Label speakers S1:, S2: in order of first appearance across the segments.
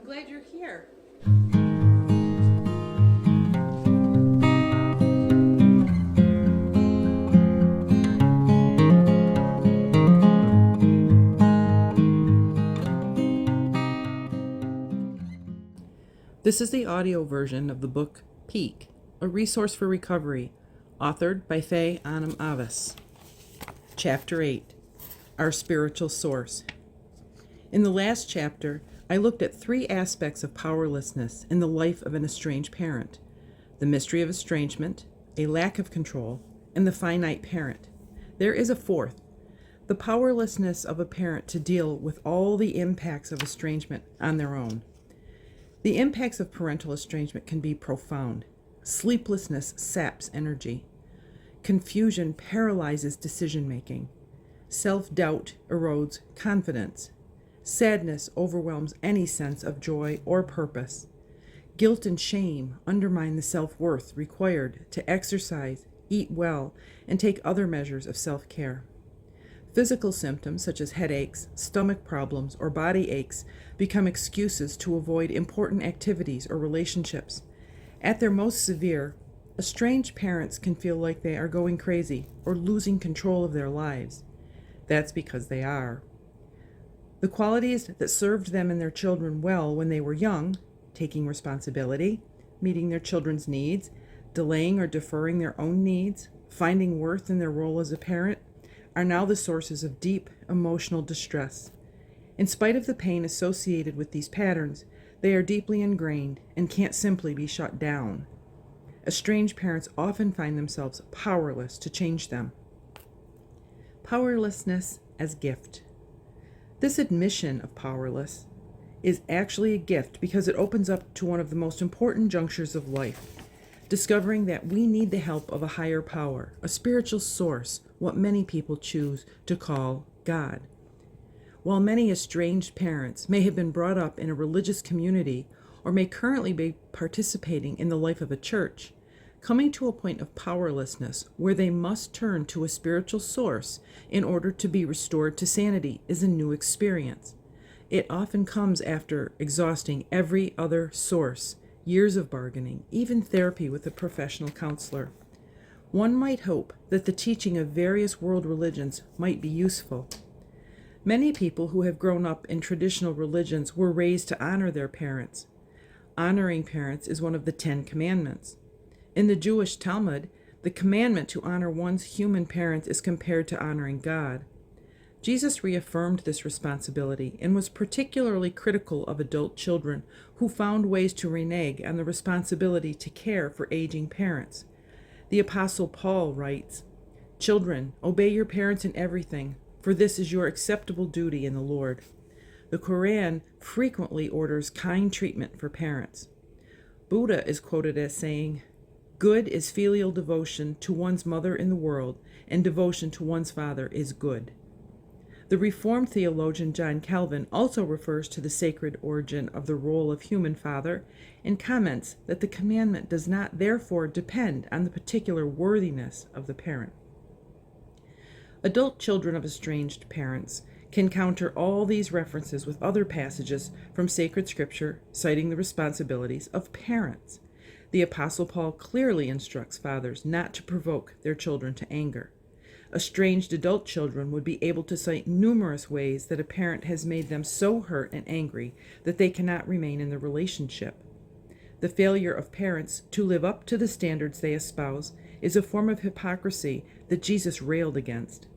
S1: glad you're here. This is the audio version of the book Peak, a resource for recovery, authored by Faye Anam Avis. Chapter 8, Our Spiritual Source. In the last chapter, I looked at 3 aspects of powerlessness in the life of an estranged parent: the mystery of estrangement, a lack of control, and the finite parent. There is a 4th, the powerlessness of a parent to deal with all the impacts of estrangement on their own. The impacts of parental estrangement can be profound. Sleeplessness saps energy. Confusion paralyzes decision-making. Self-doubt erodes confidence. Sadness overwhelms any sense of joy or purpose. Guilt and shame undermine the self-worth required to exercise, eat well, and take other measures of self-care. Physical symptoms such as headaches, stomach problems, or body aches become excuses to avoid important activities or relationships. At their most severe, estranged parents can feel like they are going crazy or losing control of their lives. That's because they are. The qualities that served them and their children well when they were young, taking responsibility, meeting their children's needs, delaying or deferring their own needs, finding worth in their role as a parent, are now the sources of deep emotional distress. In spite of the pain associated with these patterns, they are deeply ingrained and can't simply be shut down. Estranged parents often find themselves powerless to change them. Powerlessness as gift. This admission of powerless is actually a gift because it opens up to one of the most important junctures of life, discovering that we need the help of a higher power, a spiritual source, what many people choose to call God. While many estranged parents may have been brought up in a religious community or may currently be participating in the life of a church, coming to a point of powerlessness where they must turn to a spiritual source in order to be restored to sanity is a new experience. It often comes after exhausting every other source, years of bargaining, even therapy with a professional counselor. One might hope that the teaching of various world religions might be useful. Many people who have grown up in traditional religions were raised to honor their parents. Honoring parents is one of the 10 commandments. In the Jewish Talmud, the commandment to honor one's human parents is compared to honoring God. Jesus reaffirmed this responsibility and was particularly critical of adult children who found ways to renege on the responsibility to care for aging parents. The Apostle Paul writes, "Children, obey your parents in everything, for this is your acceptable duty in the Lord." The Quran frequently orders kind treatment for parents. Buddha is quoted as saying, "Good is filial devotion to one's mother in the world, and devotion to one's father is good." The Reformed theologian John Calvin also refers to the sacred origin of the role of human father and comments that the commandment does not therefore depend on the particular worthiness of the parent. Adult children of estranged parents can counter all these references with other passages from sacred scripture citing the responsibilities of parents. The Apostle Paul clearly instructs fathers not to provoke their children to anger. Estranged adult children would be able to cite numerous ways that a parent has made them so hurt and angry that they cannot remain in the relationship. The failure of parents to live up to the standards they espouse is a form of hypocrisy that Jesus railed against.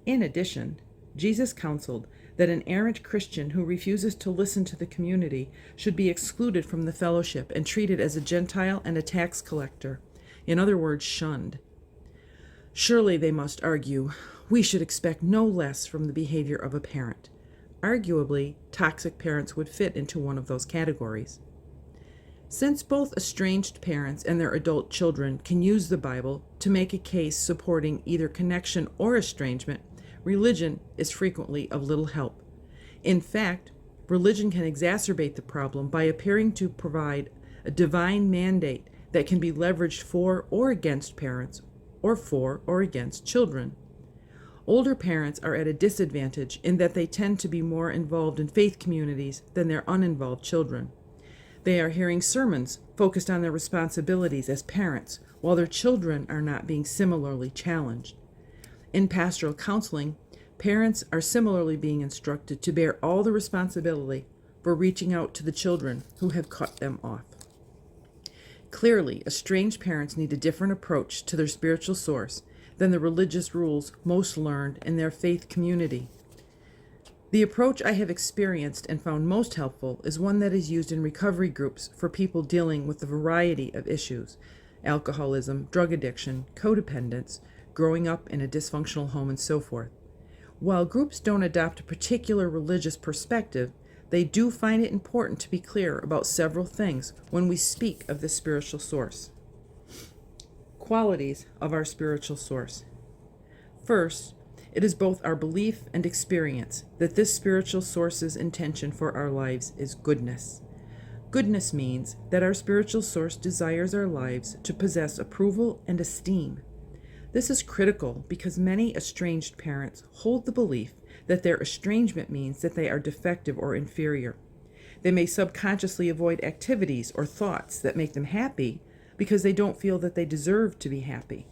S1: In addition, Jesus counseled that an errant Christian who refuses to listen to the community should be excluded from the fellowship and treated as a Gentile and a tax collector, in other words, shunned. Surely, they must argue, we should expect no less from the behavior of a parent. Arguably, toxic parents would fit into one of those categories. Since both estranged parents and their adult children can use the Bible to make a case supporting either connection or estrangement, religion is frequently of little help. In fact, religion can exacerbate the problem by appearing to provide a divine mandate that can be leveraged for or against parents, or for or against children. Older parents are at a disadvantage in that they tend to be more involved in faith communities than their uninvolved children. They are hearing sermons focused on their responsibilities as parents, while their children are not being similarly challenged. In pastoral counseling, parents are similarly being instructed to bear all the responsibility for reaching out to the children who have cut them off. Clearly, estranged parents need a different approach to their spiritual source than the religious rules most learned in their faith community. The approach I have experienced and found most helpful is one that is used in recovery groups for people dealing with a variety of issues: alcoholism, drug addiction, codependence, growing up in a dysfunctional home, and so forth. While groups don't adopt a particular religious perspective, they do find it important to be clear about several things when we speak of this spiritual source. Qualities of our spiritual source. First, it is both our belief and experience that this spiritual source's intention for our lives is goodness. Goodness means that our spiritual source desires our lives to possess approval and esteem. This is critical because many estranged parents hold the belief that their estrangement means that they are defective or inferior. They may subconsciously avoid activities or thoughts that make them happy because they don't feel that they deserve to be happy.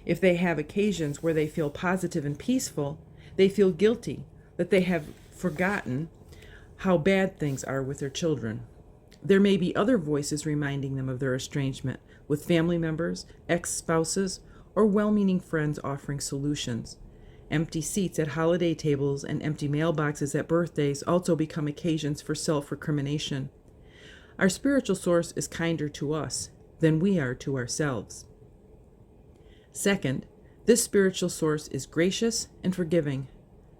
S1: If they have occasions where they feel positive and peaceful, they feel guilty that they have forgotten how bad things are with their children. There may be other voices reminding them of their estrangement, with family members, ex-spouses, or well-meaning friends offering solutions. Empty seats at holiday tables and empty mailboxes at birthdays also become occasions for self-recrimination. Our spiritual source is kinder to us than we are to ourselves. Second, this spiritual source is gracious and forgiving.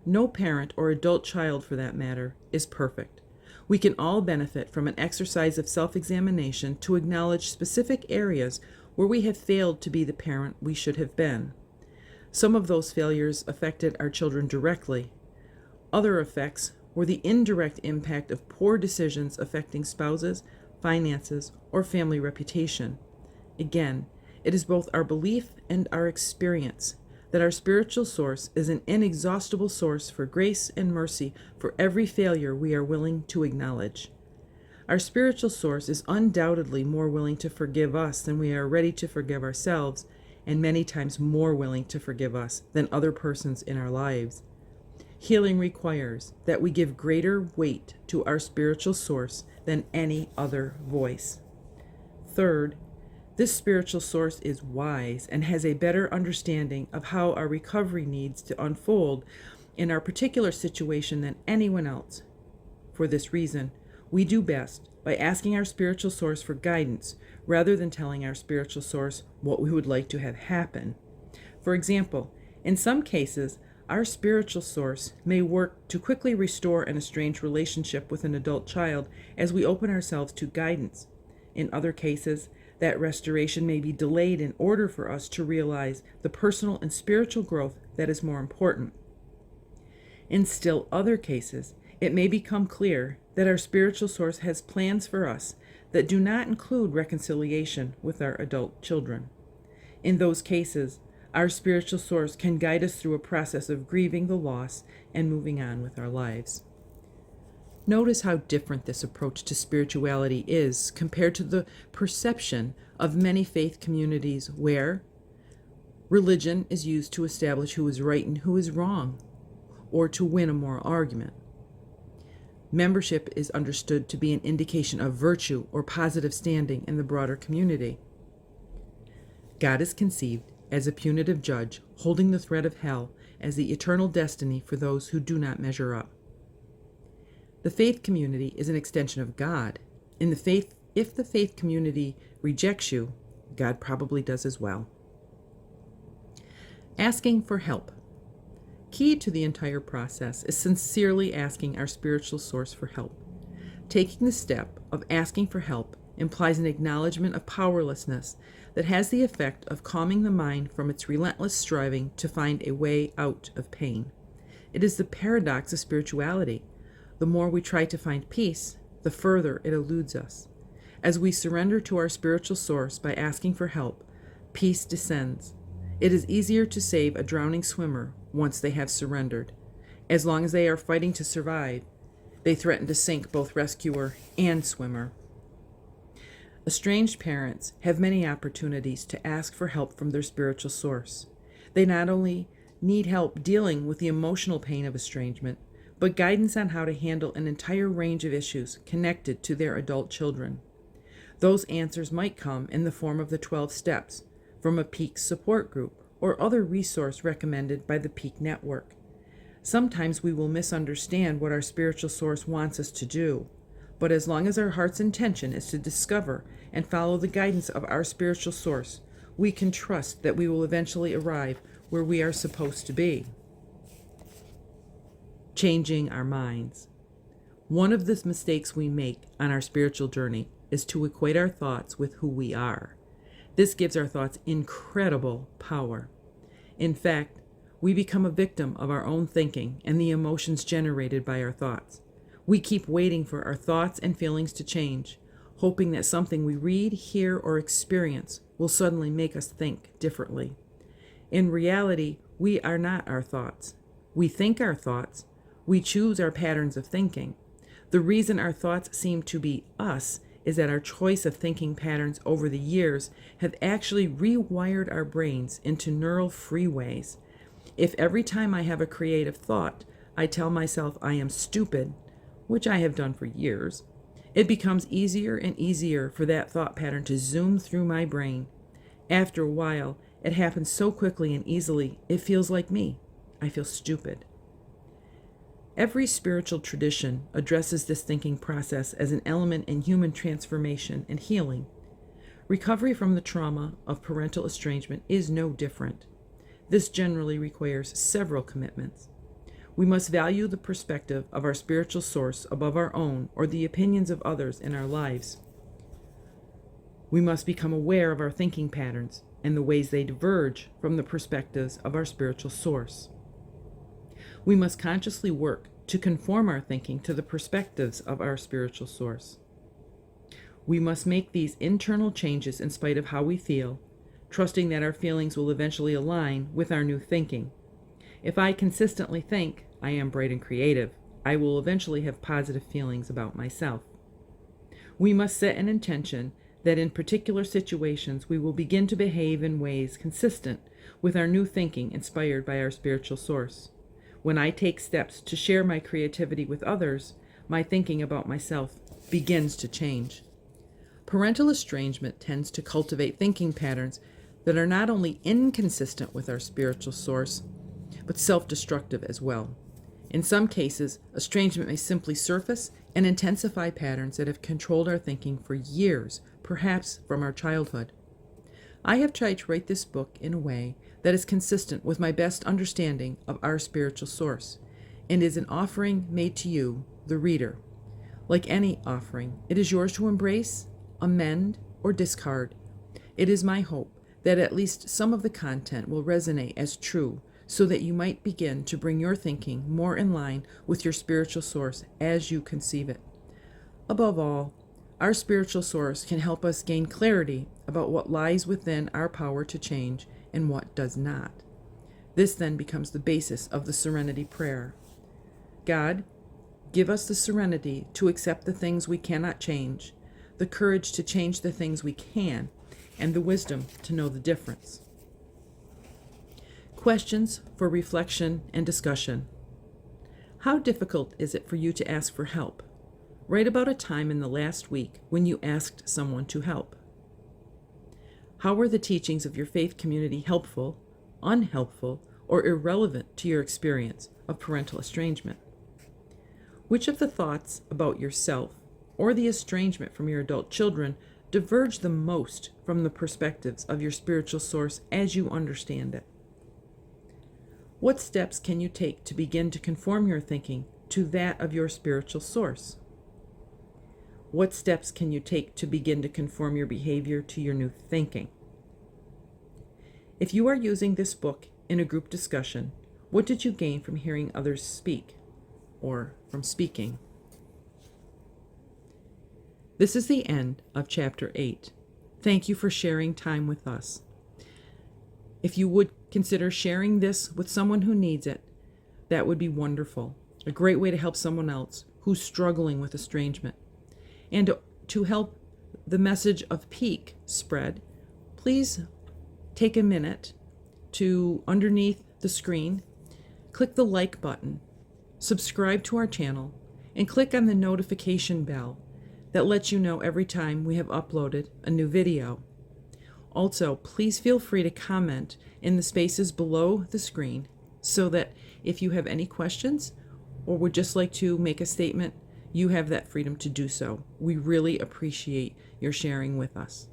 S1: No parent or adult child, for that matter, is perfect. We can all benefit from an exercise of self-examination to acknowledge specific areas where we have failed to be the parent we should have been. Some of those failures affected our children directly. Other effects were the indirect impact of poor decisions affecting spouses, finances, or family reputation. Again, it is both our belief and our experience that our spiritual source is an inexhaustible source for grace and mercy for every failure we are willing to acknowledge. Our spiritual source is undoubtedly more willing to forgive us than we are ready to forgive ourselves, and many times more willing to forgive us than other persons in our lives. Healing requires that we give greater weight to our spiritual source than any other voice. Third, this spiritual source is wise and has a better understanding of how our recovery needs to unfold in our particular situation than anyone else. For this reason, we do best by asking our spiritual source for guidance rather than telling our spiritual source what we would like to have happen. For example, in some cases, our spiritual source may work to quickly restore an estranged relationship with an adult child as we open ourselves to guidance. In other cases, that restoration may be delayed in order for us to realize the personal and spiritual growth that is more important. In still other cases, it may become clear that our spiritual source has plans for us that do not include reconciliation with our adult children. In those cases, our spiritual source can guide us through a process of grieving the loss and moving on with our lives. Notice how different this approach to spirituality is compared to the perception of many faith communities where religion is used to establish who is right and who is wrong, or to win a moral argument. Membership is understood to be an indication of virtue or positive standing in the broader community. God is conceived as a punitive judge, holding the threat of hell as the eternal destiny for those who do not measure up. The faith community is an extension of God. If the faith community rejects you, God probably does as well. Asking for help. Key to the entire process is sincerely asking our spiritual source for help. Taking the step of asking for help implies an acknowledgement of powerlessness that has the effect of calming the mind from its relentless striving to find a way out of pain. It is the paradox of spirituality. The more we try to find peace, the further it eludes us. As we surrender to our spiritual source by asking for help, peace descends. It is easier to save a drowning swimmer once they have surrendered. As long as they are fighting to survive, they threaten to sink both rescuer and swimmer. Estranged parents have many opportunities to ask for help from their spiritual source. They not only need help dealing with the emotional pain of estrangement, but guidance on how to handle an entire range of issues connected to their adult children. Those answers might come in the form of the 12 steps from a Peak support group or other resource recommended by the Peak Network. Sometimes we will misunderstand what our spiritual source wants us to do, but as long as our heart's intention is to discover and follow the guidance of our spiritual source, we can trust that we will eventually arrive where we are supposed to be. Changing our minds. One of the mistakes we make on our spiritual journey is to equate our thoughts with who we are. This gives our thoughts incredible power. In fact, we become a victim of our own thinking and the emotions generated by our thoughts. We keep waiting for our thoughts and feelings to change, hoping that something we read, hear, or experience will suddenly make us think differently. In reality, we are not our thoughts. We think our thoughts. We choose our patterns of thinking. The reason our thoughts seem to be us is that our choice of thinking patterns over the years have actually rewired our brains into neural freeways. If every time I have a creative thought, I tell myself I am stupid, which I have done for years, it becomes easier and easier for that thought pattern to zoom through my brain. After a while, it happens so quickly and easily, it feels like me. I feel stupid. Every spiritual tradition addresses this thinking process as an element in human transformation and healing. Recovery from the trauma of parental estrangement is no different. This generally requires several commitments. We must value the perspective of our spiritual source above our own or the opinions of others in our lives. We must become aware of our thinking patterns and the ways they diverge from the perspectives of our spiritual source. We must consciously work to conform our thinking to the perspectives of our spiritual source. We must make these internal changes in spite of how we feel, trusting that our feelings will eventually align with our new thinking. If I consistently think I am bright and creative, I will eventually have positive feelings about myself. We must set an intention that in particular situations we will begin to behave in ways consistent with our new thinking inspired by our spiritual source. When I take steps to share my creativity with others, my thinking about myself begins to change. Parental estrangement tends to cultivate thinking patterns that are not only inconsistent with our spiritual source, but self-destructive as well. In some cases, estrangement may simply surface and intensify patterns that have controlled our thinking for years, perhaps from our childhood. I have tried to write this book in a way that is consistent with my best understanding of our spiritual source, and is an offering made to you, the reader. Like any offering, it is yours to embrace, amend, or discard. It is my hope that at least some of the content will resonate as true, so that you might begin to bring your thinking more in line with your spiritual source as you conceive it. Above all, our spiritual source can help us gain clarity about what lies within our power to change and what does not. This then becomes the basis of the Serenity Prayer. God, give us the serenity to accept the things we cannot change, the courage to change the things we can, and the wisdom to know the difference. Questions for reflection and discussion. How difficult is it for you to ask for help? Write about a time in the last week when you asked someone to help. How were the teachings of your faith community helpful, unhelpful, or irrelevant to your experience of parental estrangement? Which of the thoughts about yourself or the estrangement from your adult children diverge the most from the perspectives of your spiritual source as you understand it? What steps can you take to begin to conform your thinking to that of your spiritual source? What steps can you take to begin to conform your behavior to your new thinking? If you are using this book in a group discussion, what did you gain from hearing others speak, or from speaking? This is the end of Chapter 8. Thank you for sharing time with us. If you would consider sharing this with someone who needs it, that would be wonderful. A great way to help someone else who's struggling with estrangement, and to help the message of peak spread, please take a minute to, underneath the screen, click the like button, subscribe to our channel, and click on the notification bell that lets you know every time we have uploaded a new video. Also, please feel free to comment in the spaces below the screen so that if you have any questions or would just like to make a statement, you have that freedom to do so. We really appreciate your sharing with us.